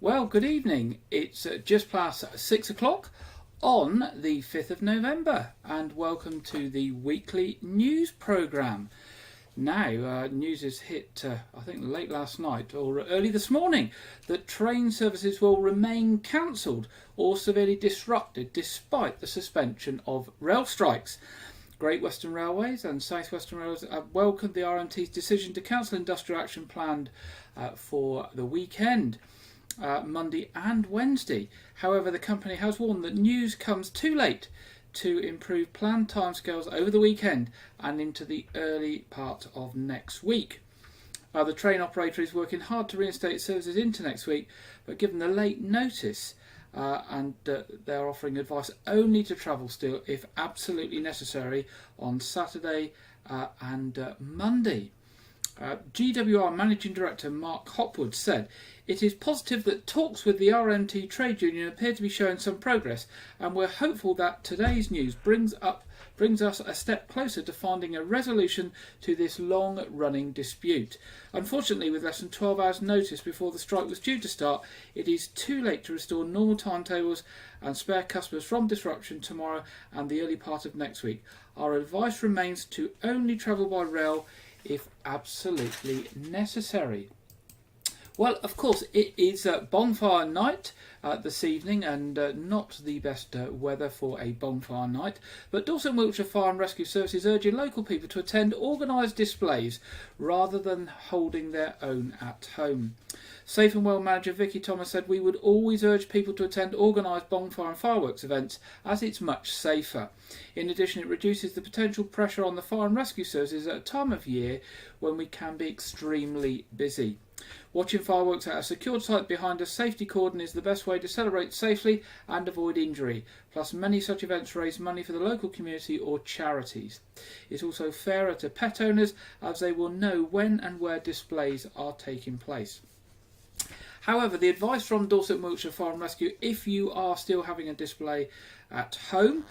Well, good evening. It's just past 6 o'clock on the 5th of November, and welcome to the weekly news programme. Now, news has hit, I think, late last night or early this morning that train services will remain cancelled or severely disrupted despite the suspension of rail strikes. Great Western Railways and South Western Railways have welcomed the RMT's decision to cancel industrial action planned for the weekend, Monday and Wednesday. However, the company has warned that news comes too late to improve planned timescales over the weekend and into the early part of next week. The train operator is working hard to reinstate services into next week, but given the late notice, they are offering advice only to travel still if absolutely necessary on Saturday and Monday. GWR Managing Director Mark Hopwood said, "It is positive that talks with the RMT trade union appear to be showing some progress, and we're hopeful that today's news brings us a step closer to finding a resolution to this long-running dispute. Unfortunately, with less than 12 hours notice before the strike was due to start, it is too late to restore normal timetables and spare customers from disruption tomorrow and the early part of next week. Our advice remains to only travel by rail if absolutely necessary." Well, of course, it is bonfire night this evening, and not the best weather for a bonfire night. But Dorset and Wiltshire Fire and Rescue Services urging local people to attend organised displays rather than holding their own at home. Safe and Well manager Vicky Thomas said, "We would always urge people to attend organised bonfire and fireworks events as it's much safer. In addition, it reduces the potential pressure on the fire and rescue services at a time of year when we can be extremely busy. Watching fireworks at a secured site behind a safety cordon is the best way to celebrate safely and avoid injury. Plus, many such events raise money for the local community or charities. It's also fairer to pet owners as they will know when and where displays are taking place." However, the advice from Dorset and Wiltshire Fire and Rescue, if you are still having a display at home,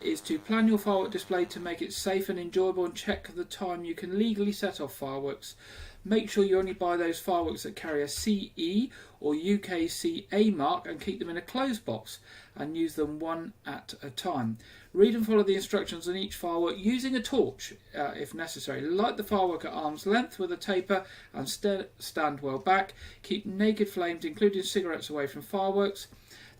is to plan your firework display to make it safe and enjoyable, and check the time you can legally set off fireworks. Make sure you only buy those fireworks that carry a CE or UKCA mark and keep them in a closed box and use them one at a time. Read and follow the instructions on each firework using a torch if necessary. Light the firework at arm's length with a taper and stand well back. Keep naked flames, including cigarettes, away from fireworks.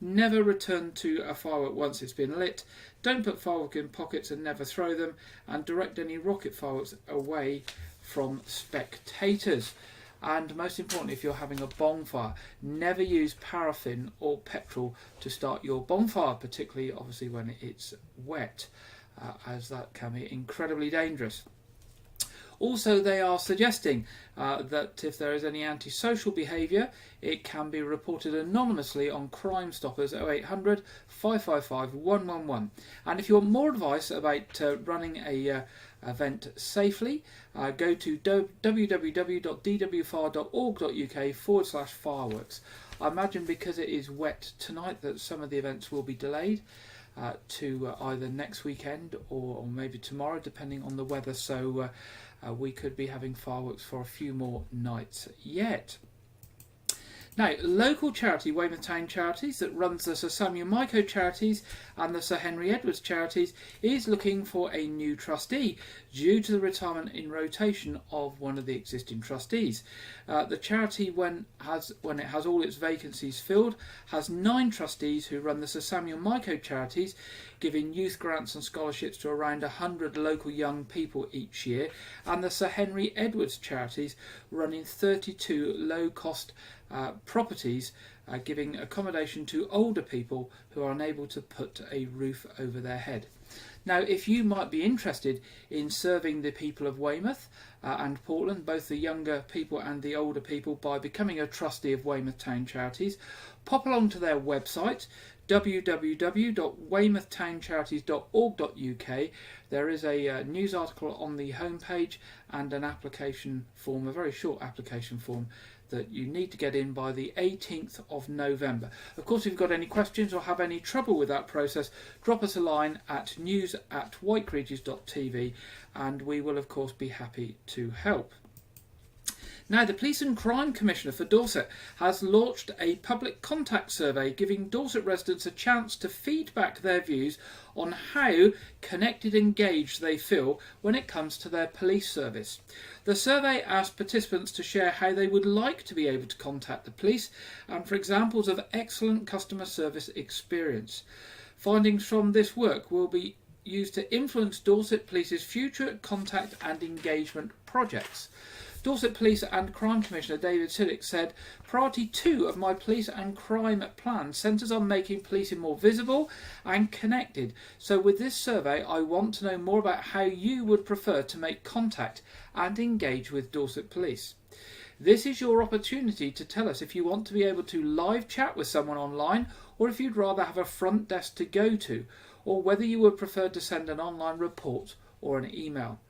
Never return to a firework once it's been lit. Don't put fireworks in pockets and never throw them. And direct any rocket fireworks away from spectators. And most importantly, if you're having a bonfire, never use paraffin or petrol to start your bonfire, particularly obviously when it's wet, as that can be incredibly dangerous. Also, they are suggesting that if there is any antisocial behaviour, it can be reported anonymously on Crime Stoppers 0800 555 111. And if you want more advice about running a event safely, go to www.dwfr.org.uk/fireworks. I imagine because it is wet tonight that some of the events will be delayed to either next weekend or maybe tomorrow, depending on the weather. So we could be having fireworks for a few more nights yet. Now, local charity Weymouth Town Charities, that runs the Sir Samuel Myco Charities and the Sir Henry Edwards Charities, is looking for a new trustee due to the retirement in rotation of one of the existing trustees. The charity, when it has all its vacancies filled, has 9 trustees who run the Sir Samuel Myco Charities, giving youth grants and scholarships to around 100 local young people each year, and the Sir Henry Edwards Charities running 32 low-cost properties, giving accommodation to older people who are unable to put a roof over their head. Now, if you might be interested in serving the people of Weymouth and Portland, both the younger people and the older people, by becoming a trustee of Weymouth Town Charities, pop along to their website, www.weymouthtowncharities.org.uk. There is a news article on the homepage and an application form, a very short application form that you need to get in by the 18th of November. Of course, if you've got any questions or have any trouble with that process, drop us a line at news@wykeregis.tv and we will of course be happy to help. Now, the Police and Crime Commissioner for Dorset has launched a public contact survey giving Dorset residents a chance to feed back their views on how connected and engaged they feel when it comes to their police service. The survey asked participants to share how they would like to be able to contact the police and for examples of excellent customer service experience. Findings from this work will be used to influence Dorset Police's future contact and engagement projects. Dorset Police and Crime Commissioner David Siddick said, "Priority 2 of my police and crime plan centres on making policing more visible and connected. So with this survey, I want to know more about how you would prefer to make contact and engage with Dorset Police. This is your opportunity to tell us if you want to be able to live chat with someone online or if you'd rather have a front desk to go to, or whether you would prefer to send an online report or an email.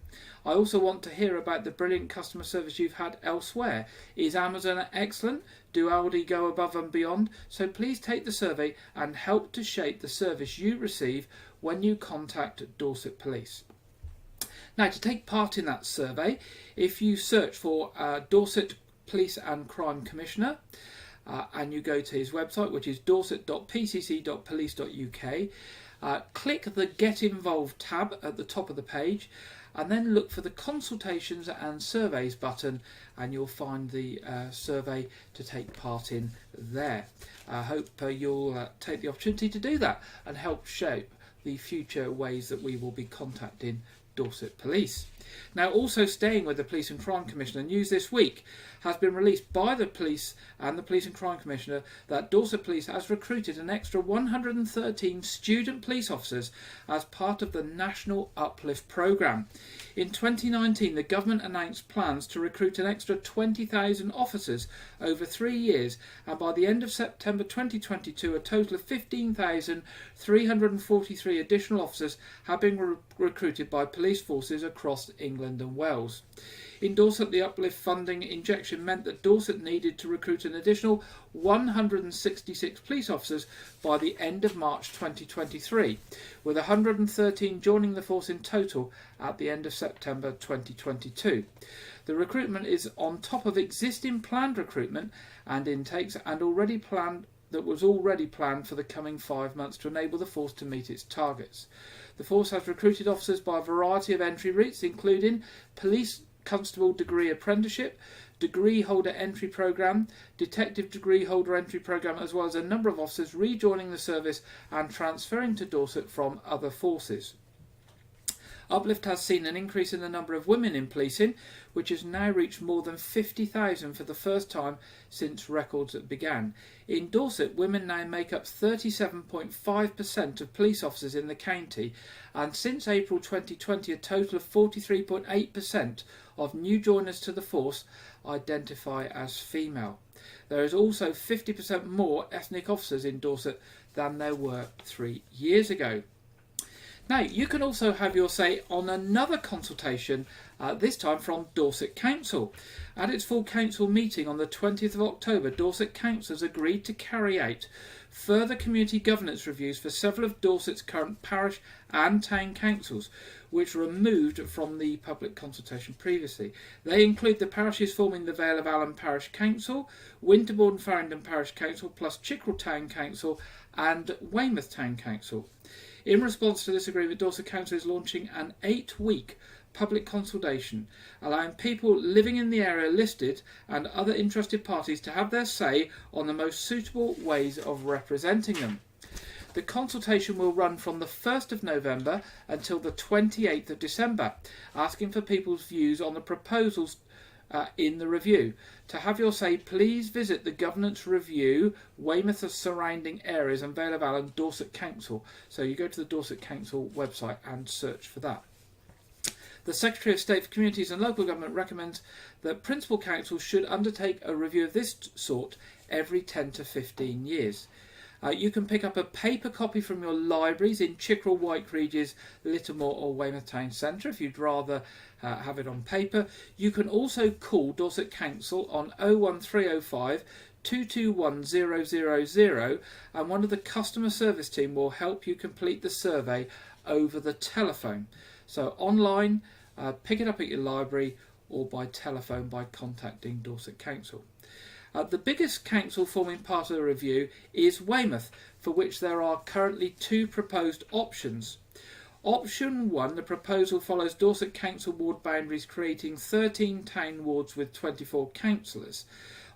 I also want to hear about the brilliant customer service you've had elsewhere. Is Amazon excellent? Do Aldi go above and beyond? So please take the survey and help to shape the service you receive when you contact Dorset Police." Now, to take part in that survey, if you search for Dorset Police and Crime Commissioner and you go to his website, which is dorset.pcc.police.uk, click the Get Involved tab at the top of the page and then look for the Consultations and Surveys button and you'll find the survey to take part in there. I hope you'll take the opportunity to do that and help shape the future ways that we will be contacting Dorset Police. Now, also staying with the Police and Crime Commissioner, news this week has been released by the Police and the Police and Crime Commissioner that Dorset Police has recruited an extra 113 student police officers as part of the National Uplift Programme. In 2019, the government announced plans to recruit an extra 20,000 officers over 3 years, and by the end of September 2022, a total of 15,343 additional officers have been recruited by police forces across England and Wales. In Dorset, the uplift funding injection meant that Dorset needed to recruit an additional 166 police officers by the end of March 2023, with 113 joining the force in total at the end of September 2022. The recruitment is on top of existing planned recruitment and intakes and was already planned for the coming 5 months to enable the force to meet its targets. The force has recruited officers by a variety of entry routes, including police constable degree apprenticeship, degree holder entry programme, detective degree holder entry programme, as well as a number of officers rejoining the service and transferring to Dorset from other forces. Uplift has seen an increase in the number of women in policing, which has now reached more than 50,000 for the first time since records began. In Dorset, women now make up 37.5% of police officers in the county, and since April 2020, a total of 43.8% of new joiners to the force identify as female. There is also 50% more ethnic officers in Dorset than there were 3 years ago. Now, you can also have your say on another consultation, this time from Dorset Council. At its full council meeting on the 20th of October, Dorset Council has agreed to carry out further community governance reviews for several of Dorset's current parish and town councils, which were removed from the public consultation previously. They include the parishes forming the Vale of Allen Parish Council, Winterbourne Farringdon Parish Council, plus Chickerell Town Council and Weymouth Town Council. In response to this agreement, Dorset Council is launching an 8-week public consultation, allowing people living in the area listed and other interested parties to have their say on the most suitable ways of representing them. The consultation will run from the 1st of November until the 28th of December, asking for people's views on the proposals in the review. To have your say, please visit the Governance Review, Weymouth surrounding areas and Vale of Allen Dorset Council. So you go to the Dorset Council website and search for that. The Secretary of State for Communities and Local Government recommends that principal councils should undertake a review of this sort every 10 to 15 years. You can pick up a paper copy from your libraries in Chickerell, Wyke, Regis, Littlemore or Weymouth Town Centre if you'd rather have it on paper. You can also call Dorset Council on 01305 221 000 and one of the customer service team will help you complete the survey over the telephone. So online, pick it up at your library or by telephone by contacting Dorset Council. The biggest council forming part of the review is Weymouth, for which there are currently 2 proposed options. Option 1, the proposal follows Dorset Council ward boundaries, creating 13 town wards with 24 councillors.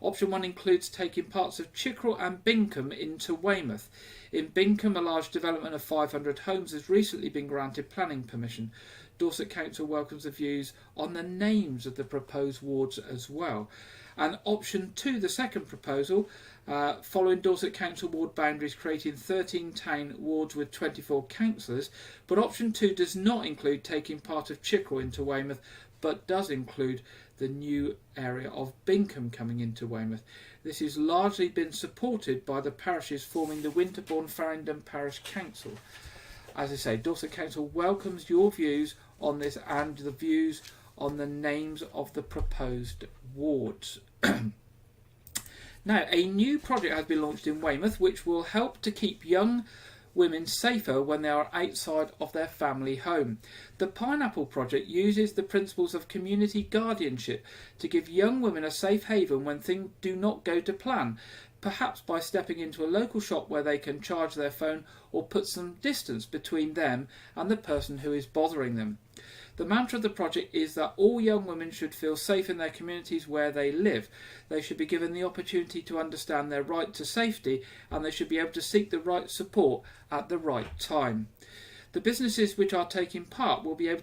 Option 1 includes taking parts of Chickerell and Bingham into Weymouth. In Bingham, a large development of 500 homes has recently been granted planning permission. Dorset Council welcomes the views on the names of the proposed wards as well. And option 2, the second proposal, following Dorset Council ward boundaries, creating 13 town wards with 24 councillors, but option 2 does not include taking part of Chickerell into Weymouth, but does include the new area of Bingham coming into Weymouth. This has largely been supported by the parishes forming the Winterbourne-Farringdon Parish Council. As I say, Dorset Council welcomes your views on this and the views on the names of the proposed wards. Now, a new project has been launched in Weymouth which will help to keep young women safer when they are outside of their family home. The Pineapple Project uses the principles of community guardianship to give young women a safe haven when things do not go to plan, perhaps by stepping into a local shop where they can charge their phone or put some distance between them and the person who is bothering them. The mantra of the project is that all young women should feel safe in their communities where they live. They should be given the opportunity to understand their right to safety, and they should be able to seek the right support at the right time. The businesses which are taking part will be able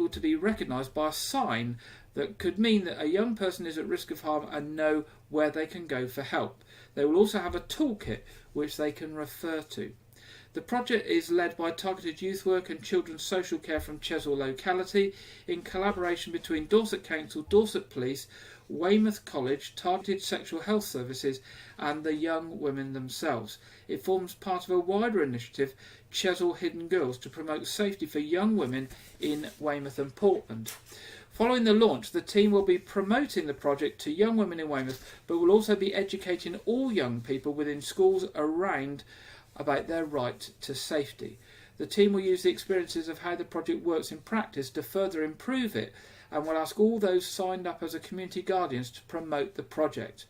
to be recognised by a sign that could mean that a young person is at risk of harm and know where they can go for help. They will also have a toolkit which they can refer to. The project is led by Targeted Youth Work and Children's Social Care from Chesil locality in collaboration between Dorset Council, Dorset Police, Weymouth College, Targeted Sexual Health Services and the young women themselves. It forms part of a wider initiative, Chesil Hidden Girls, to promote safety for young women in Weymouth and Portland. Following the launch, the team will be promoting the project to young women in Weymouth, but will also be educating all young people within schools around about their right to safety. The team will use the experiences of how the project works in practice to further improve it, and will ask all those signed up as a community guardians to promote the project.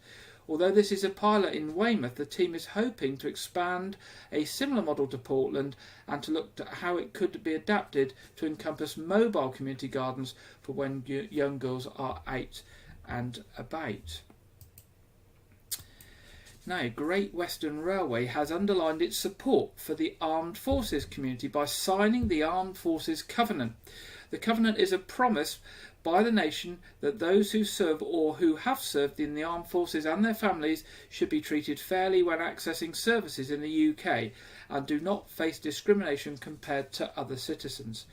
Although this is a pilot in Weymouth, the team is hoping to expand a similar model to Portland and to look at how it could be adapted to encompass mobile community gardens for when young girls are out and about. Now, Great Western Railway has underlined its support for the armed forces community by signing the Armed Forces Covenant. The covenant is a promise by the nation that those who serve or who have served in the armed forces and their families should be treated fairly when accessing services in the UK and do not face discrimination compared to other citizens.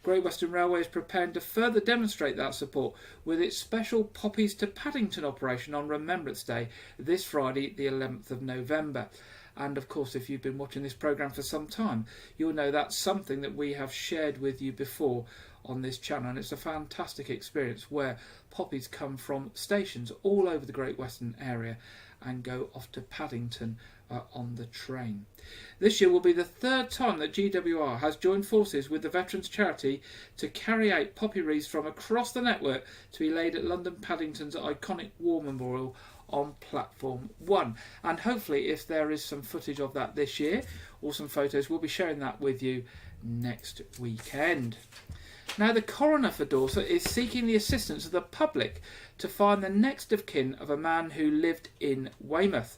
Great Western Railway is preparing to further demonstrate that support with its special Poppies to Paddington operation on Remembrance Day this Friday, the 11th of November. And of course, if you've been watching this programme for some time, you'll know that's something that we have shared with you before on this channel, and it's a fantastic experience where poppies come from stations all over the Great Western area and go off to Paddington on the train. This year will be the third time that GWR has joined forces with the Veterans Charity to carry out poppy wreaths from across the network to be laid at London Paddington's iconic War Memorial on Platform 1. And hopefully, if there is some footage of that this year or some photos, we'll be sharing that with you next weekend. Now, the coroner for Dorset is seeking the assistance of the public to find the next of kin of a man who lived in Weymouth.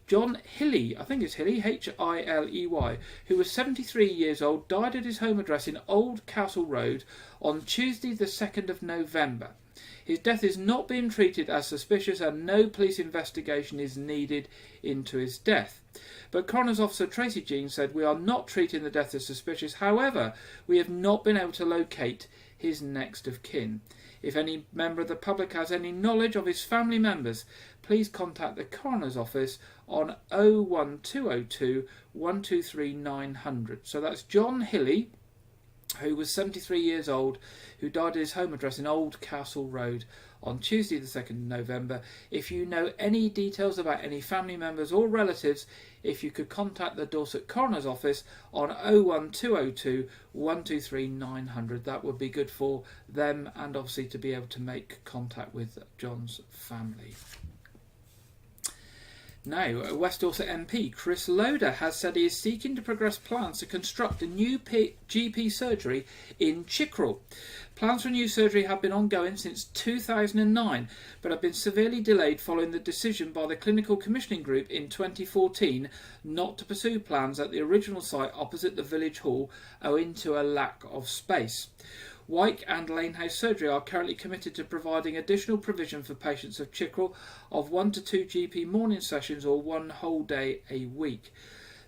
John Hilley, I think it's Hilley, Hiley, who was 73 years old, died at his home address in Old Castle Road on Tuesday the 2nd of November. His death is not being treated as suspicious and no police investigation is needed into his death. But Coroner's Officer Tracy Jean said, "We are not treating the death as suspicious. However, we have not been able to locate his next of kin. If any member of the public has any knowledge of his family members, please contact the Coroner's Office on 01202 123 900. So that's John Hilley, who was 73 years old, who died at his home address in Old Castle Road on Tuesday the 2nd of November. If you know any details about any family members or relatives, if you could contact the Dorset Coroner's Office on 01202 123 900. That would be good for them and obviously to be able to make contact with John's family. Now, West Dorset MP Chris Loader has said he is seeking to progress plans to construct a new GP surgery in Chickerell. Plans for a new surgery have been ongoing since 2009, but have been severely delayed following the decision by the Clinical Commissioning Group in 2014 not to pursue plans at the original site opposite the Village Hall owing to a lack of space. Wyke and Lanehouse Surgery are currently committed to providing additional provision for patients of Chickerell of 1 to 2 GP morning sessions or 1 whole day a week.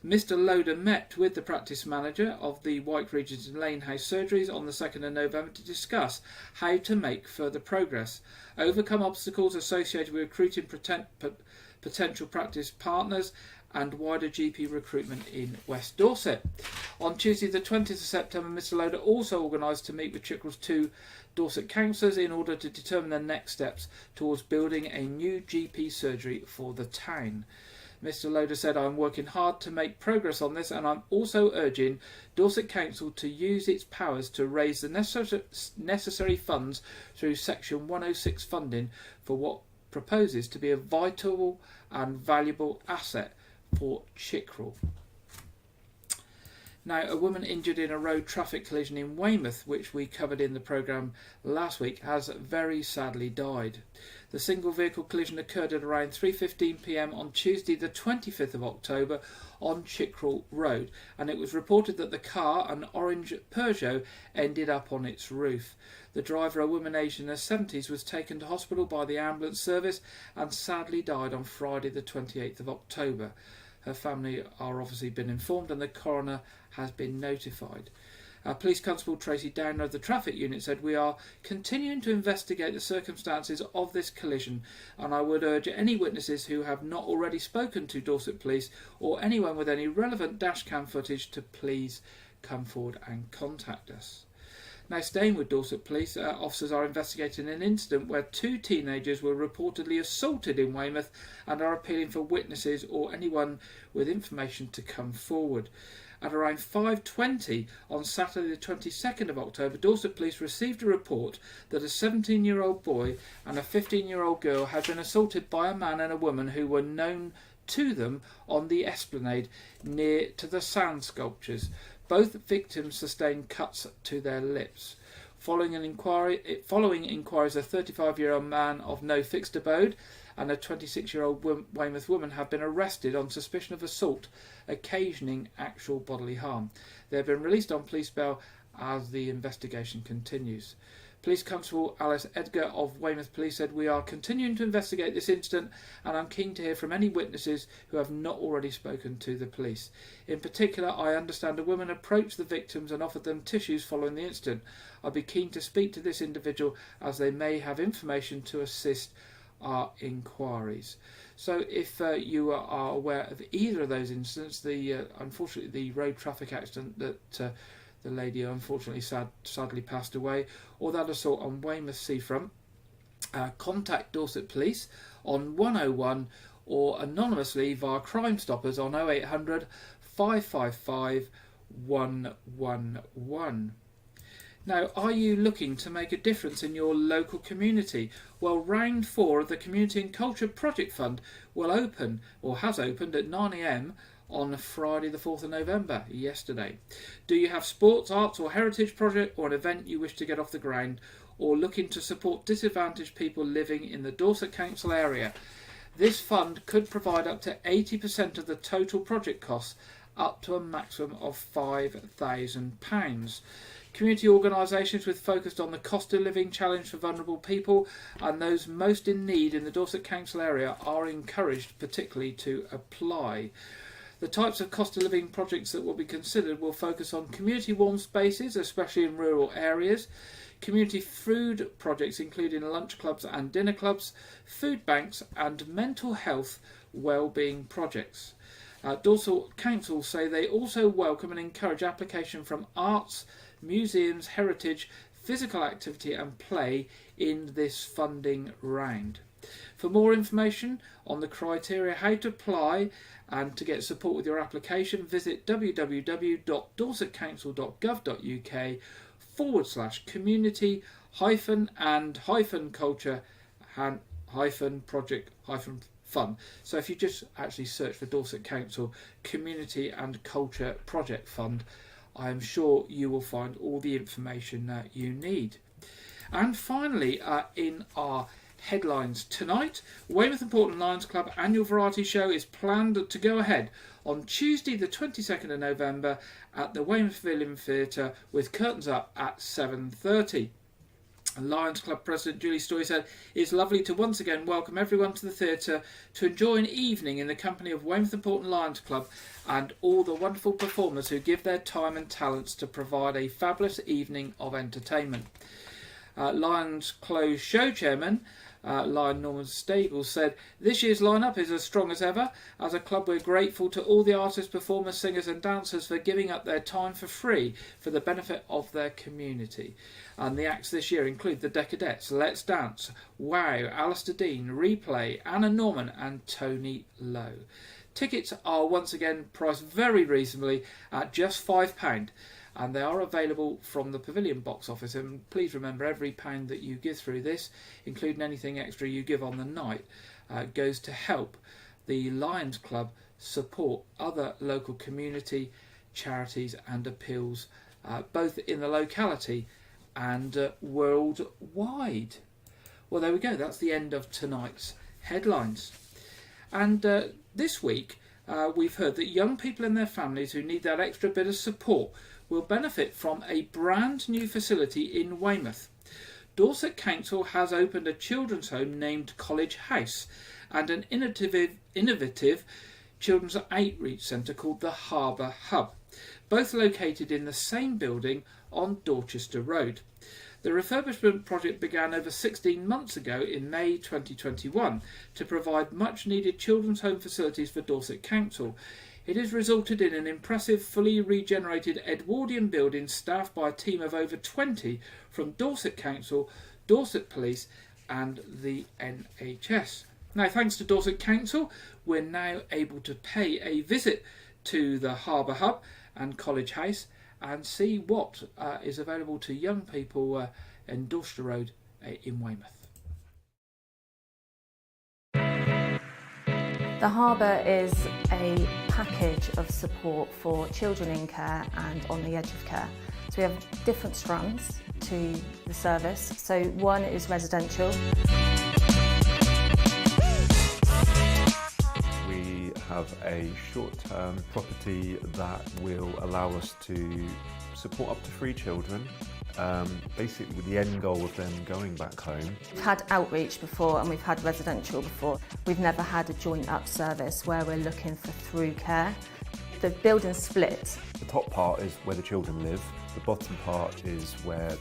Mr Loader met with the practice manager of the Wyke, Regis and Lanehouse Surgeries on the 2nd of November to discuss how to make further progress, overcome obstacles associated with recruiting potential practice partners and wider GP recruitment in West Dorset. On Tuesday the 20th of September, Mr Loader also organised to meet with Chickerell's 2 Dorset councillors in order to determine the next steps towards building a new GP surgery for the town. Mr Loader said, "I'm working hard to make progress on this, and I'm also urging Dorset Council to use its powers to raise the necessary funds through Section 106 funding for what proposes to be a vital and valuable asset for Chickerell." Now, a woman injured in a road traffic collision in Weymouth, which we covered in the programme last week, has very sadly died. The single vehicle collision occurred at around 3:15 p.m. on Tuesday the 25th of October on Chickerell Road, and it was reported that the car, an orange Peugeot, ended up on its roof. The driver, a woman aged in her 70s, was taken to hospital by the ambulance service and sadly died on Friday the 28th of October. Her family are obviously been informed and the coroner has been notified. Police Constable Tracy Downer of the traffic unit said, "We are continuing to investigate the circumstances of this collision, and I would urge any witnesses who have not already spoken to Dorset Police or anyone with any relevant dashcam footage to please come forward and contact us." Now, staying with Dorset Police, officers are investigating an incident where 2 teenagers were reportedly assaulted in Weymouth and are appealing for witnesses or anyone with information to come forward. At around 5:20 on Saturday the 22nd of October, Dorset Police received a report that a 17-year-old boy and a 15-year-old girl had been assaulted by a man and a woman who were known to them on the esplanade near to the sand sculptures. Both victims sustained cuts to their lips. Following inquiries, a 35-year-old man of no fixed abode and a 26-year-old Weymouth woman have been arrested on suspicion of assault occasioning actual bodily harm. They have been released on police bail as the investigation continues. Police Constable Alice Edgar of Weymouth Police said, "We are continuing to investigate this incident and I'm keen to hear from any witnesses who have not already spoken to the police. In particular, I understand a woman approached the victims and offered them tissues following the incident. I'd be keen to speak to this individual as they may have information to assist our inquiries." So if you are aware of either of those incidents, unfortunately the road traffic accident that the lady unfortunately sadly passed away, or that assault on Weymouth seafront, contact Dorset Police on 101 or anonymously via Crime Stoppers on 0800 555 111. Now, are you looking to make a difference in your local community? Well, round 4 of the Community and Culture Project Fund will open, or has opened, at 9 a.m. on Friday the 4th of November, yesterday. Do you have sports, arts or heritage project or an event you wish to get off the ground, or looking to support disadvantaged people living in the Dorset Council area? This fund could provide up to 80% of the total project costs, up to a maximum of £5,000. Community organisations with focused on the cost of living challenge for vulnerable people and those most in need in the Dorset Council area are encouraged particularly to apply. The types of cost of living projects that will be considered will focus on community warm spaces, especially in rural areas, community food projects including lunch clubs and dinner clubs, food banks and mental health well-being projects. Dorset Council say they also welcome and encourage application from arts, museums, heritage, physical activity and play in this funding round. For more information on the criteria, how to apply and to get support with your application, visit www.dorset-council.gov.uk/community-culture-project-fund. So if you just actually search for Dorset Council Community and Culture Project Fund, I am sure you will find all the information that you need. And finally, in our headlines tonight, Weymouth and Portland Lions Club annual variety show is planned to go ahead on Tuesday the 22nd of November at the Weymouth Pavilion Theatre with curtains up at 7:30. Lions Club President Julie Story said, "It's lovely to once again welcome everyone to the theatre to enjoy an evening in the company of Weymouth and Portland Lions Club and all the wonderful performers who give their time and talents to provide a fabulous evening of entertainment." Lions Close show chairman Lion Norman Stables said, "This year's lineup is as strong as ever. As a club, we're grateful to all the artists, performers, singers and dancers for giving up their time for free for the benefit of their community." And the acts this year include the Decadettes, Let's Dance, Wow, Alistair Dean, Replay, Anna Norman and Tony Lowe. Tickets are once again priced very reasonably at just £5, and they are available from the Pavilion box office. And please remember, every pound that you give through this, including anything extra you give on the night, goes to help the Lions Club support other local community charities and appeals, both in the locality and worldwide. Well, there we go. That's the end of tonight's headlines. And this week, we've heard that young people and their families who need that extra bit of support will benefit from a brand new facility in Weymouth. Dorset Council has opened a children's home named College House and an innovative children's outreach centre called the Harbour Hub, both located in the same building on Dorchester Road. The refurbishment project began over 16 months ago in May 2021 to provide much needed children's home facilities for Dorset Council. It has resulted in an impressive fully regenerated Edwardian building staffed by a team of over 20 from Dorset Council, Dorset Police and the NHS. Now, thanks to Dorset Council, we're now able to pay a visit to the Harbour Hub and College House and see what is available to young people in Dorset Road in Weymouth. The Harbour is a package of support for children in care and on the edge of care. So we have different strands to the service. So one is residential. We have a short-term property that will allow us to support up to 3 children, basically with the end goal of them going back home. We've had outreach before and we've had residential before. We've never had a joint up service where we're looking for through care. The building's split. The top part is where the children live, the bottom part is where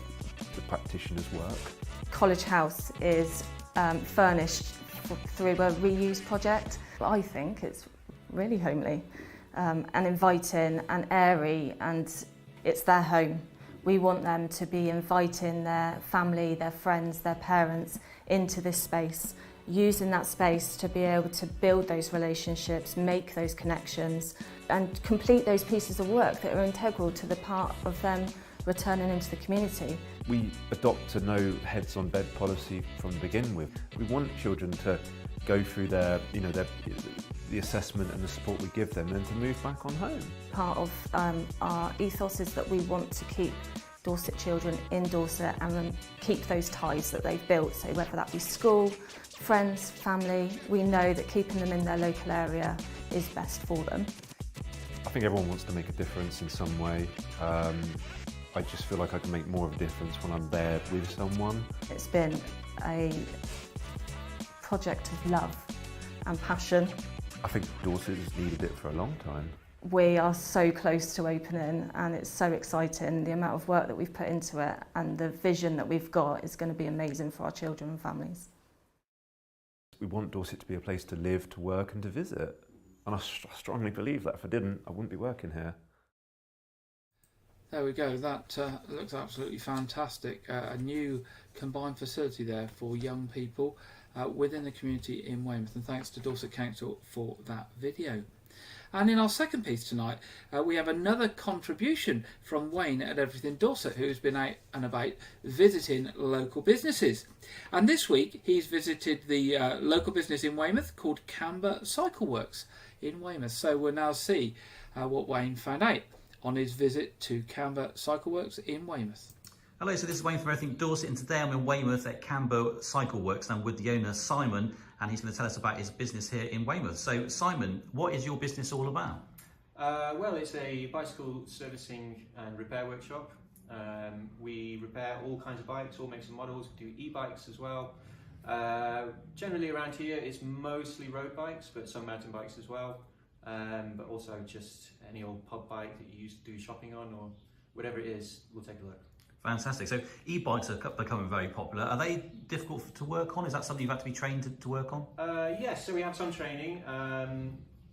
the practitioners work. College House is furnished through a reuse project. I think it's really homely and inviting and airy, and it's their home. We want them to be inviting their family, their friends, their parents into this space, using that space to be able to build those relationships, make those connections and complete those pieces of work that are integral to the part of them returning into the community. We adopt a no heads on bed policy from the begin with. We want children to go through their, the assessment and the support we give them and to move back on home. Part of our ethos is that we want to keep Dorset children in Dorset and keep those ties that they've built. So whether that be school, friends, family, we know that keeping them in their local area is best for them. I think everyone wants to make a difference in some way. I just feel like I can make more of a difference when I'm there with someone. It's been a project of love and passion. I think Dorset has needed it for a long time. We are so close to opening and it's so exciting. The amount of work that we've put into it and the vision that we've got is going to be amazing for our children and families. We want Dorset to be a place to live, to work and to visit. And I strongly believe that if I didn't, I wouldn't be working here. There we go. That looks absolutely fantastic. A new combined facility there for young people within the community in Weymouth. And thanks to Dorset Council for that video. And in our second piece tonight, we have another contribution from Wayne at Everything Dorset, who's been out and about visiting local businesses. And this week, he's visited the local business in Weymouth called Camber Cycle Works in Weymouth. So we'll now see what Wayne found out on his visit to Camber Cycle Works in Weymouth. Hello, so this is Wayne from Everything Dorset, and today I'm in Weymouth at Camber Cycle Works, and I'm with the owner Simon, and he's going to tell us about his business here in Weymouth. So Simon, what is your business all about? Well, it's a bicycle servicing and repair workshop. We repair all kinds of bikes, all makes and models. We do e-bikes as well. Generally around here it's mostly road bikes, but some mountain bikes as well. But also just any old pub bike that you used to do shopping on, or whatever it is, we'll take a look. Fantastic. So e-bikes are becoming very popular. Are they difficult to work on? Is that something you've had to be trained to work on? Yes, so we have some training.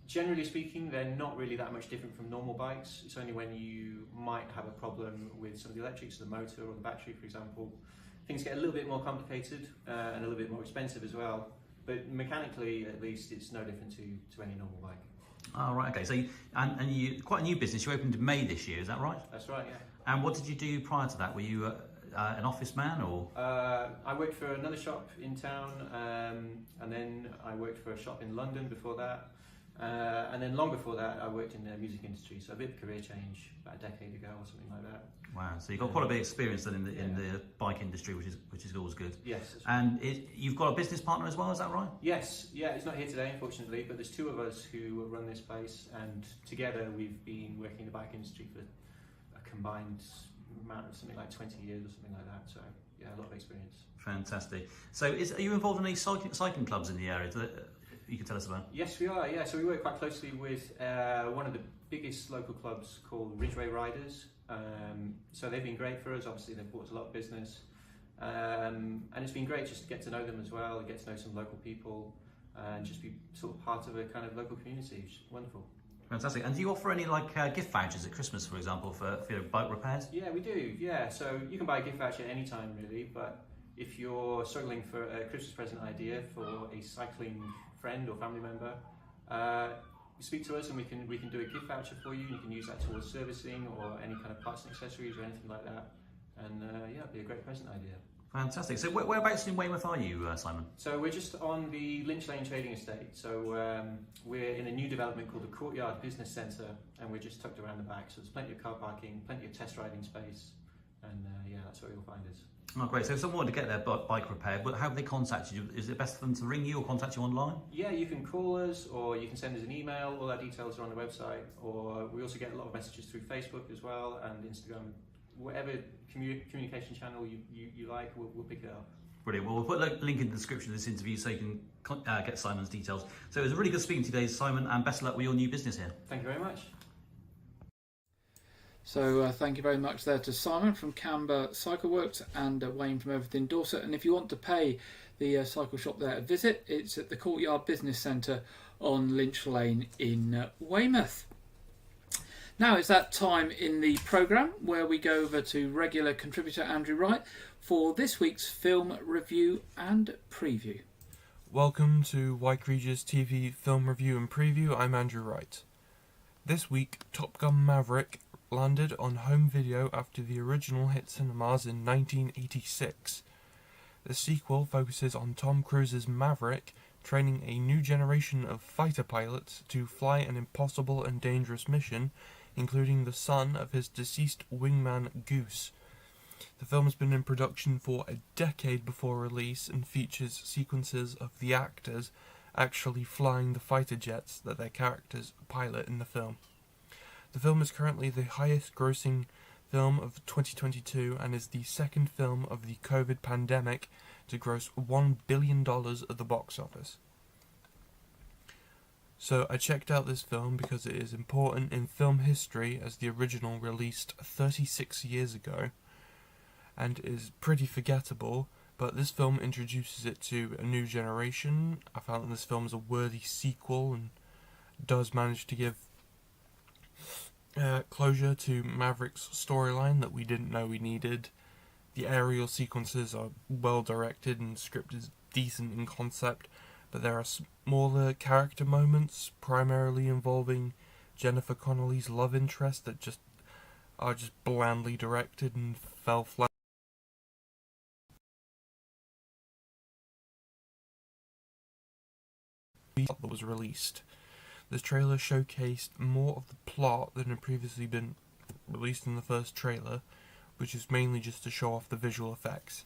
Generally speaking, they're not really that much different from normal bikes. It's only when you might have a problem with some of the electrics, the motor or the battery, for example. Things get a little bit more complicated and a little bit more expensive as well. But mechanically, at least, it's no different to any normal bike. Oh, right, okay. So, and you quite a new business. You opened in May this year, is that right? That's right, yeah. And what did you do prior to that? Were you an office man, or? I worked for another shop in town, and then I worked for a shop in London before that. And then long before that, I worked in the music industry, so a bit of career change about a decade ago or something like that. Wow, so you've got quite a bit of experience then in the bike industry, which is always good. Yes. That's right. And you've got a business partner as well, is that right? Yes, yeah, he's not here today, unfortunately, but there's two of us who run this place, and together we've been working in the bike industry for a combined amount of something like 20 years or something like that, so yeah, a lot of experience. Fantastic. So are you involved in any cycling clubs in the area that you can tell us about? Yes, we are, yeah, so we work quite closely with one of the biggest local clubs called Ridgeway Riders. So they've been great for us. Obviously they've brought us a lot of business, and it's been great just to get to know them as well, get to know some local people, and just be sort of part of a kind of local community, which is wonderful. Fantastic. And do you offer any gift vouchers at Christmas, for example, for your bike repairs? Yeah, we do, yeah, so you can buy a gift voucher any time really, but if you're struggling for a Christmas present idea for a cycling friend or family member, speak to us and we can do a gift voucher for you. You can use that towards servicing or any kind of parts and accessories or anything like that. And yeah, it'd be a great present idea. Fantastic. So whereabouts in Weymouth are you, Simon? So we're just on the Lynch Lane Trading Estate. So we're in a new development called the Courtyard Business Centre, and we're just tucked around the back. So there's plenty of car parking, plenty of test riding space, and yeah, that's where you'll find us. Oh, great. So if someone wanted to get their bike repaired, how have they contacted you? Is it best for them to ring you or contact you online? Yeah, you can call us or you can send us an email. All our details are on the website. Or we also get a lot of messages through Facebook as well and Instagram. Whatever communication channel you like, we'll pick it up. Brilliant. Well, we'll put a link in the description of this interview so you can get Simon's details. So it was a really good speaking to you today, Simon, and best of luck with your new business here. Thank you very much. So thank you very much there to Simon from Camber Cycle Works and Wayne from Everything Dorset. And if you want to pay the cycle shop there a visit, it's at the Courtyard Business Centre on Lynch Lane in Weymouth. Now it's that time in the programme where we go over to regular contributor Andrew Wright for this week's film review and preview. Welcome to Wyke Regis TV film review and preview. I'm Andrew Wright. This week, Top Gun Maverick landed on home video after the original hit cinemas in 1986. The sequel focuses on Tom Cruise's Maverick training a new generation of fighter pilots to fly an impossible and dangerous mission, including the son of his deceased wingman Goose. The film has been in production for a decade before release and features sequences of the actors actually flying the fighter jets that their characters pilot in the film. The film is currently the highest grossing film of 2022 and is the second film of the COVID pandemic to gross $1 billion at the box office. So I checked out this film because it is important in film history as the original released 36 years ago and is pretty forgettable, but this film introduces it to a new generation. I found that this film is a worthy sequel and does manage to give closure to Maverick's storyline that we didn't know we needed. The aerial sequences are well directed and the script is decent in concept, but there are smaller character moments, primarily involving Jennifer Connelly's love interest, that are just blandly directed and fell flat. That was released. This trailer showcased more of the plot than had previously been released in the first trailer, which is mainly just to show off the visual effects.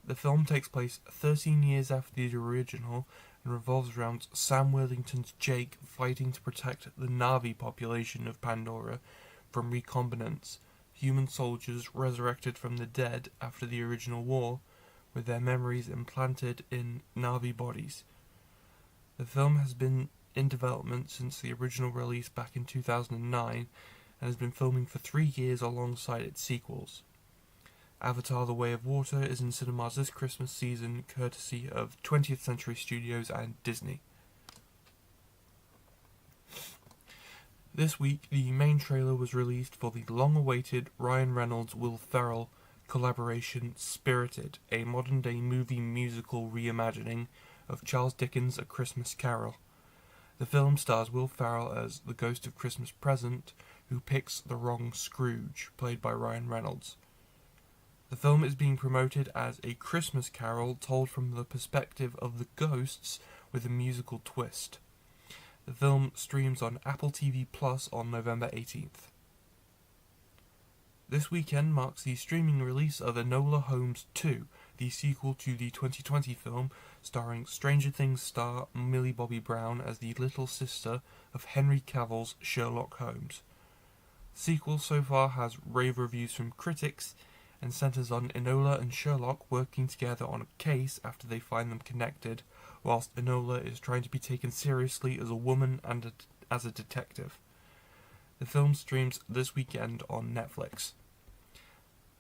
The film takes place 13 years after the original and revolves around Sam Worthington's Jake fighting to protect the Na'vi population of Pandora from recombinants, human soldiers resurrected from the dead after the original war, with their memories implanted in Na'vi bodies. The film has been in development since the original release back in 2009 and has been filming for 3 years alongside its sequels. Avatar: The Way of Water is in cinemas this Christmas season, courtesy of 20th Century Studios and Disney. This week, the main trailer was released for the long-awaited Ryan Reynolds-Will Ferrell collaboration Spirited, a modern-day movie musical reimagining of Charles Dickens' A Christmas Carol. The film stars Will Ferrell as the ghost of Christmas Present, who picks the wrong Scrooge, played by Ryan Reynolds. The film is being promoted as a Christmas Carol told from the perspective of the ghosts with a musical twist. The film streams on Apple TV Plus on November 18th. This weekend marks the streaming release of Enola Holmes 2, the sequel to the 2020 film starring Stranger Things star Millie Bobby Brown as the little sister of Henry Cavill's Sherlock Holmes. The sequel so far has rave reviews from critics and centres on Enola and Sherlock working together on a case after they find them connected, whilst Enola is trying to be taken seriously as a woman and as a detective. The film streams this weekend on Netflix.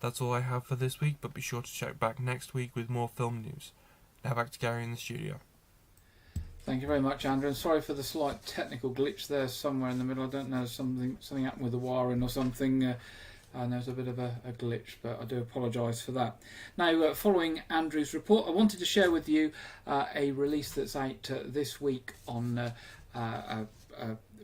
That's all I have for this week, but be sure to check back next week with more film news. Now back to Gary in the studio. Thank you very much, Andrew, and sorry for the slight technical glitch there somewhere in the middle. I don't know, something happened with the wiring or something, and there's a bit of a glitch, but I do apologise for that. Now, following Andrew's report, I wanted to share with you a release that's out this week on a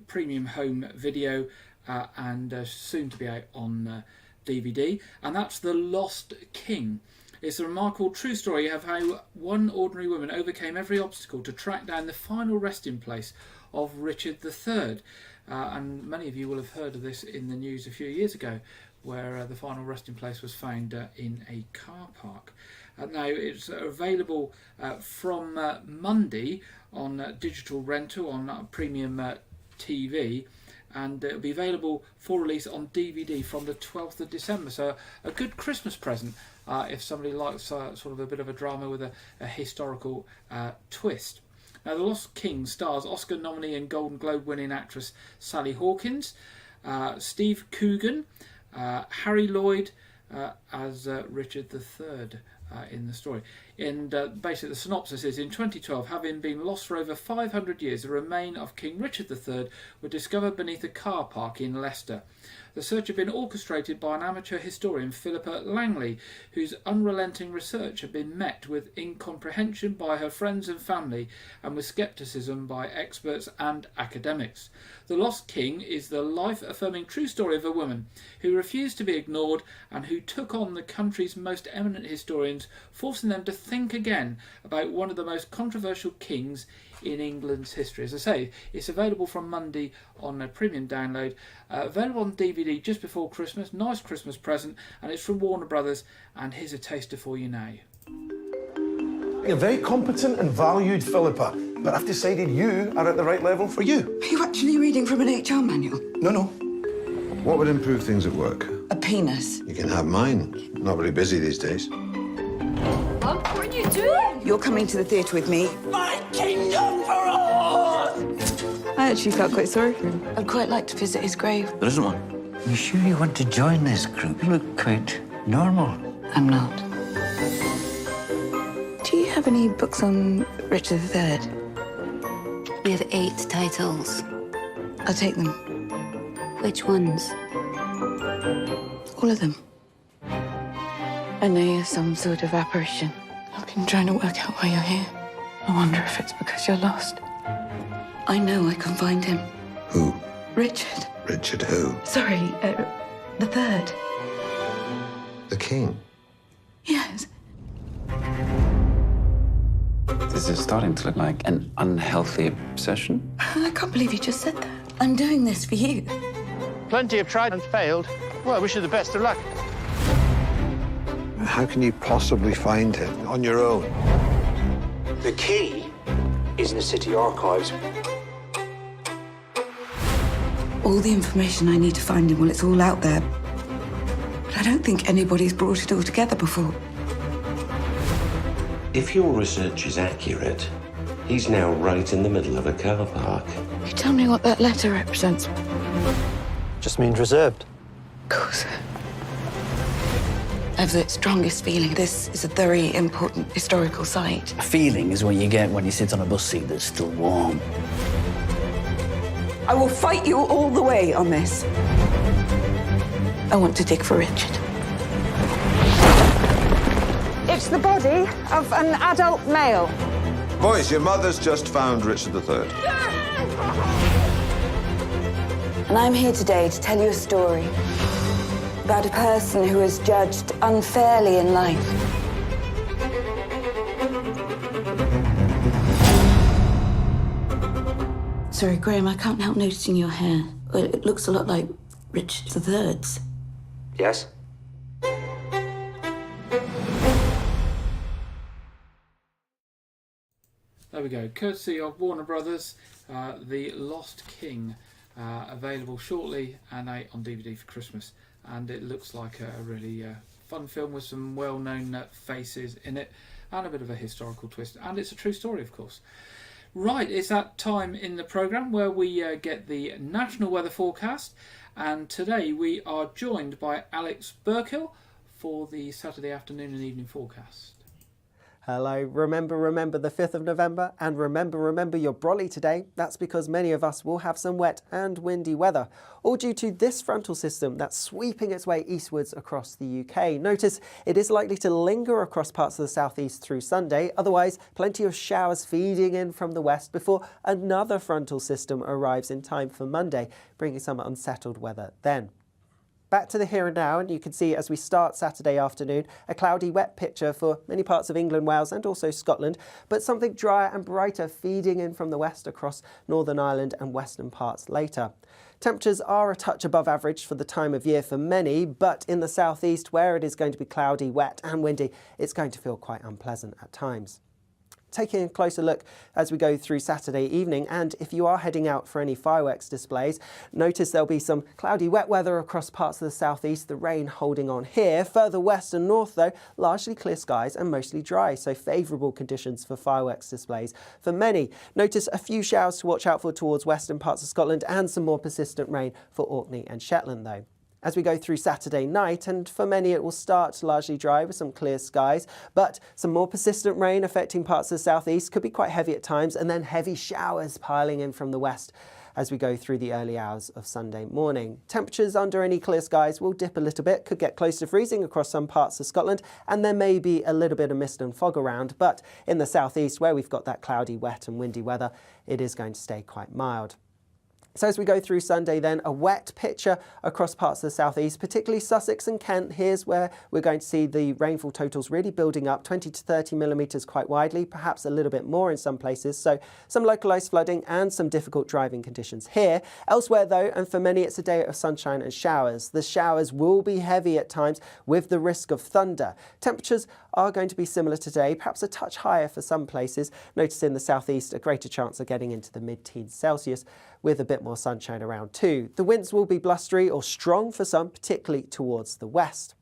premium home video and soon to be out on DVD, and that's The Lost King. It's a remarkable true story of how one ordinary woman overcame every obstacle to track down the final resting place of Richard III. And many of you will have heard of this in the news a few years ago, where the final resting place was found in a car park. Now, it's available from Monday on digital rental on premium TV, and it'll be available for release on DVD from the 12th of December. So a good Christmas present if somebody likes sort of a bit of a drama with a historical twist. Now, The Lost King stars Oscar nominee and Golden Globe winning actress Sally Hawkins, Steve Coogan, Harry Lloyd as Richard III in the story. And basically the synopsis is, in 2012, having been lost for over 500 years, the remains of King Richard III were discovered beneath a car park in Leicester. The search had been orchestrated by an amateur historian, Philippa Langley, whose unrelenting research had been met with incomprehension by her friends and family and with scepticism by experts and academics. The Lost King is the life-affirming true story of a woman who refused to be ignored and who took on the country's most eminent historians, forcing them to think again about one of the most controversial kings in England's history. As I say, it's available from Monday on a premium download, available on DVD just before Christmas, nice Christmas present, and it's from Warner Brothers, and here's a taster for you now. You're very competent and valued, Philippa, but I've decided you are at the right level for you. Are you actually reading from an HR manual? No. What would improve things at work? A penis. You can have mine. Not very busy these days. Mum, what are you doing? You're coming to the theatre with me. My kingdom for all! I actually felt quite sorry for him. I'd quite like to visit his grave. There isn't one. You sure you want to join this group? You look quite normal. I'm not. Do you have any books on Richard III? We have 8 titles. I'll take them. Which ones? All of them. I know you're some sort of apparition. I've been trying to work out why you're here. I wonder if it's because you're lost. I know I can find him. Who? Richard. Richard who? Sorry, the third. The king. Yes. This is starting to look like an unhealthy obsession. I can't believe you just said that. I'm doing this for you. Plenty have tried and failed. Well, I wish you the best of luck. How can you possibly find him on your own? The key is in the city archives. All the information I need to find him, well, it's all out there. But I don't think anybody's brought it all together before. If your research is accurate, he's now right in the middle of a car park. You tell me what that letter represents. Just means reserved. Of course. I have the strongest feeling this is a very important historical site. A feeling is what you get when you sit on a bus seat that's still warm. I will fight you all the way on this. I want to dig for Richard. It's the body of an adult male. Boys, your mother's just found Richard III. And I'm here today to tell you a story about a person who was judged unfairly in life. Sorry, Graham, I can't help noticing your hair. Well, it looks a lot like Richard III's. Yes? There we go. Courtesy of Warner Brothers, The Lost King, available shortly and out on DVD for Christmas. And it looks like a really fun film with some well-known faces in it and a bit of a historical twist. And it's a true story, of course. Right, it's that time in the programme where we get the national weather forecast. And today we are joined by Alex Burkill for the Saturday afternoon and evening forecast. Hello, remember the 5th of November, and remember your brolly today. That's because many of us will have some wet and windy weather, all due to this frontal system that's sweeping its way eastwards across the UK. Notice it is likely to linger across parts of the southeast through Sunday, otherwise plenty of showers feeding in from the west before another frontal system arrives in time for Monday, bringing some unsettled weather then. Back to the here and now, and you can see as we start Saturday afternoon, a cloudy, wet picture for many parts of England, Wales and also Scotland, but something drier and brighter feeding in from the west across Northern Ireland and western parts later. Temperatures are a touch above average for the time of year for many, but in the southeast, where it is going to be cloudy, wet and windy, it's going to feel quite unpleasant at times. Taking a closer look as we go through Saturday evening, and if you are heading out for any fireworks displays, notice there'll be some cloudy wet weather across parts of the southeast, the rain holding on here. Further west and north though, largely clear skies and mostly dry, so favourable conditions for fireworks displays for many. Notice a few showers to watch out for towards western parts of Scotland and some more persistent rain for Orkney and Shetland though. As we go through Saturday night, and for many it will start largely dry with some clear skies, but some more persistent rain affecting parts of the southeast could be quite heavy at times, and then heavy showers piling in from the west as we go through the early hours of Sunday morning. Temperatures under any clear skies will dip a little bit, could get close to freezing across some parts of Scotland, and there may be a little bit of mist and fog around, but in the southeast where we've got that cloudy, wet and windy weather, it is going to stay quite mild. So as we go through Sunday then, a wet picture across parts of the southeast, particularly Sussex and Kent. Here's where we're going to see the rainfall totals really building up, 20 to 30 millimetres quite widely, perhaps a little bit more in some places. So some localised flooding and some difficult driving conditions here. Elsewhere though, and for many it's a day of sunshine and showers. The showers will be heavy at times with the risk of thunder. Temperatures are going to be similar today, perhaps a touch higher for some places. Notice in the southeast a greater chance of getting into the mid-teens Celsius with a bit more sunshine around too. The winds will be blustery or strong for some, particularly towards the west.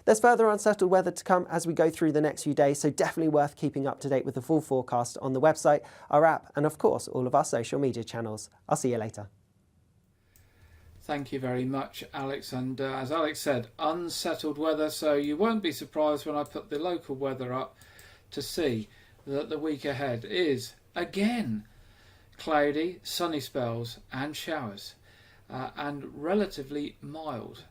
There's further unsettled weather to come as we go through the next few days, so definitely worth keeping up to date with the full forecast on the website, our app and of course all of our social media channels. I'll see you later. Thank you very much, Alex. And as Alex said, unsettled weather, so you won't be surprised when I put the local weather up to see that the week ahead is, again, cloudy, sunny spells and showers. and relatively mild.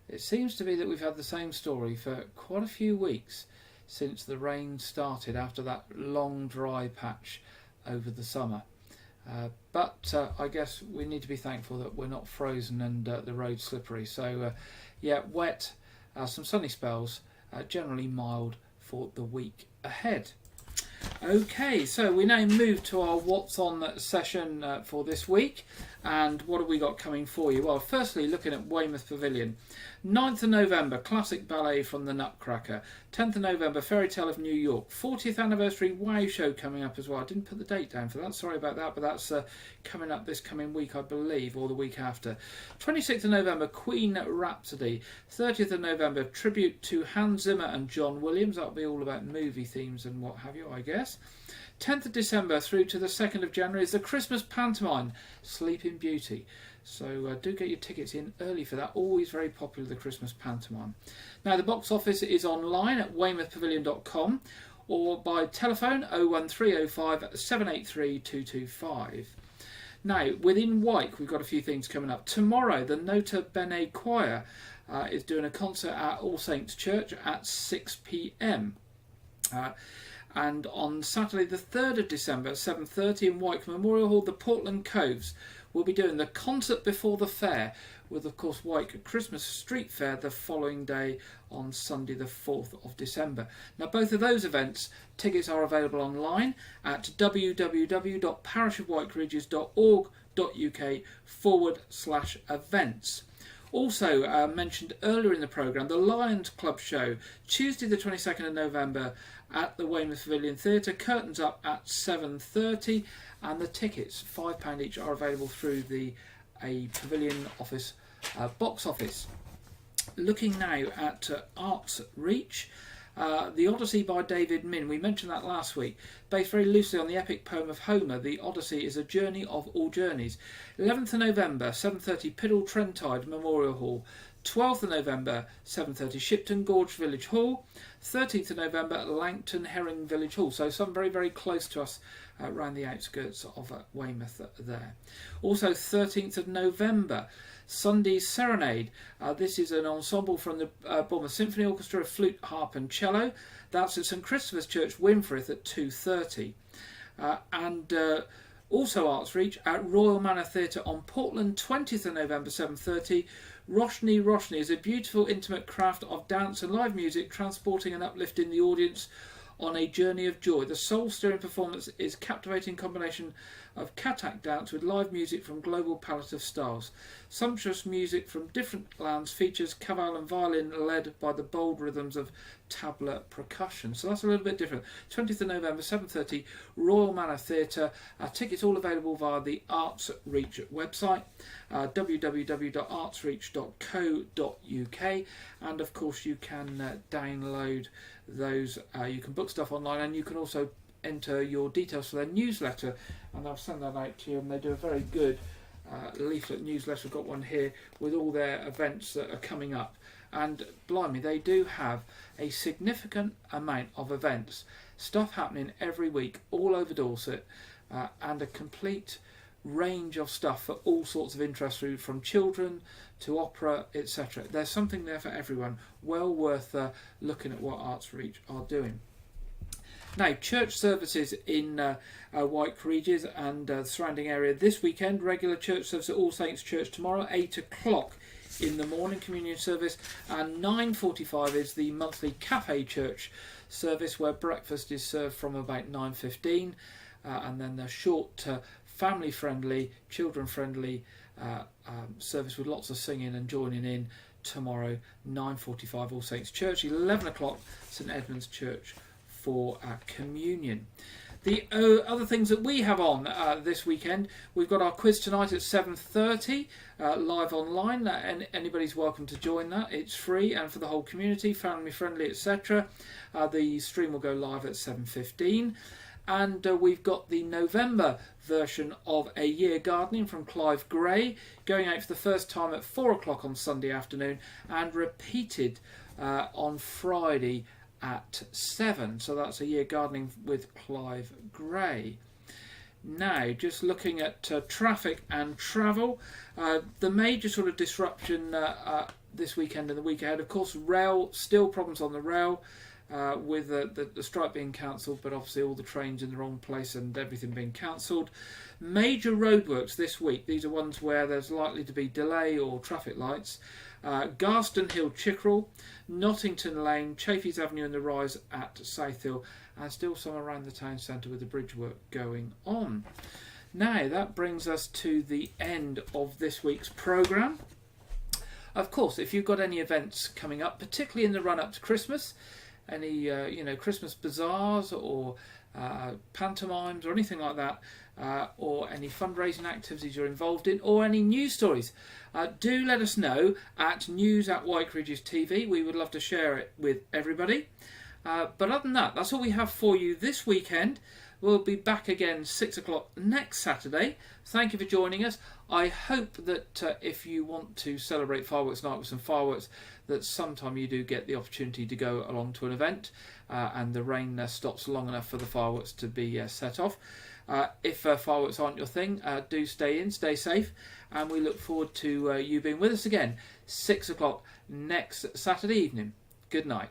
It seems to be that we've had the same story for quite a few weeks since the rain started after that long dry patch over the summer. But I guess we need to be thankful that we're not frozen and the road slippery. So yeah, wet, some sunny spells, generally mild for the week ahead. Okay, so we now move to our What's On session for this week. And what have we got coming for you? Well, firstly, looking at Weymouth Pavilion. 9th of November, classic ballet from the Nutcracker. 10th of November, Fairy Tale of New York. 40th anniversary Wow show coming up as well. I didn't put the date down for that, sorry about that, but that's coming up this coming week, I believe, or the week after. 26th of November, Queen Rhapsody. 30th of November, tribute to Hans Zimmer and John Williams. That'll be all about movie themes and what have you, I guess. 10th of December through to the 2nd of January is the Christmas pantomime, Sleeping Beauty. So do get your tickets in early for that. Always very popular, the Christmas pantomime. Now, the box office is online at weymouthpavilion.com or by telephone 01305 783 225. Now, within Wyke, we've got a few things coming up. Tomorrow, the Nota Bene Choir is doing a concert at All Saints Church at 6 p.m. And on Saturday the 3rd of December at 7:30 in Wyke Memorial Hall, the Portland Coves will be doing the concert before the fair, with of course Wyke Christmas Street Fair the following day on Sunday the 4th of December. Now, both of those events, tickets are available online at www.parishofwykeregis.org.uk/events. Also mentioned earlier in the programme, the Lions Club show, Tuesday the 22nd of November at the Weymouth Pavilion Theatre, curtains up at 7:30, and the tickets, £5 each, are available through the Pavilion office box office. Looking now at Arts Reach, The Odyssey by David Min. We mentioned that last week. Based very loosely on the epic poem of Homer, The Odyssey is a journey of all journeys. 11th of November, 7:30, Piddle Trentide Memorial Hall. 12th of November, 7:30, Shipton Gorge Village Hall. 13th of November, Langton Herring Village Hall. So some very, very close to us around the outskirts of Weymouth there. Also 13th of November, Sunday's Serenade. This is an ensemble from the Bournemouth Symphony Orchestra of flute, harp and cello. That's at St Christopher's Church, Winfrith at 2:30. And also Arts Reach at Royal Manor Theatre on Portland, 20th of November, 7:30. Roshni Roshni is a beautiful, intimate craft of dance and live music, transporting and uplifting the audience on a journey of joy. The soul-stirring performance is a captivating combination of Katak dance with live music from global palette of styles. Sumptuous music from different lands features caval and violin led by the bold rhythms of tabla percussion. So that's a little bit different. 20th of November, 7:30, Royal Manor Theatre. Tickets all available via the Arts Reach website, www.artsreach.co.uk, and of course you can download those. You can book stuff online, and you can also enter your details for their newsletter, and I'll send that out to you. And they do a very good leaflet newsletter. I've got one here with all their events that are coming up, and blimey, they do have a significant amount of events, stuff happening every week all over Dorset, and a complete range of stuff for all sorts of interest, from children to opera, etc. There's something there for everyone. Well worth looking at what Arts Reach are doing. Now, church services in Wyke Regis and the surrounding area this weekend. Regular church service at All Saints Church tomorrow, 8 o'clock in the morning, communion service, and 9:45 is the monthly cafe church service, where breakfast is served from about 9:15, and then the short family-friendly, children-friendly service with lots of singing and joining in tomorrow, 9:45 All Saints Church, 11 o'clock St Edmund's Church for communion. The other things that we have on this weekend, we've got our quiz tonight at 7:30 live online, and anybody's welcome to join that. It's free and for the whole community, family friendly, etc. The stream will go live at 7:15. And we've got the November version of A Year Gardening from Clive Gray, going out for the first time at 4 o'clock on Sunday afternoon, and repeated on Friday at 7. So that's A Year Gardening with Clive Gray. Now, just looking at traffic and travel, the major sort of disruption this weekend and the week ahead, of course, rail, still problems on the rail with the strike being cancelled, but obviously all the trains in the wrong place and everything being cancelled. Major roadworks this week, these are ones where there's likely to be delay or traffic lights. Garston Hill, Chickerell, Nottington Lane, Chafees Avenue and the Rise at South Hill, and still some around the town centre with the bridge work going on. Now that brings us to the end of this week's programme. Of course, if you've got any events coming up, particularly in the run-up to Christmas, any Christmas bazaars or pantomimes or anything like that, or any fundraising activities you're involved in, or any news stories, do let us know at news@Wyke Regis TV. We would love to share it with everybody. But other than that, that's all we have for you this weekend. We'll be back again 6 o'clock next Saturday. Thank you for joining us. I hope that if you want to celebrate Fireworks Night with some fireworks, that sometime you do get the opportunity to go along to an event and the rain stops long enough for the fireworks to be set off. If fireworks aren't your thing, do stay in, stay safe, and we look forward to you being with us again 6 o'clock next Saturday evening. Good night.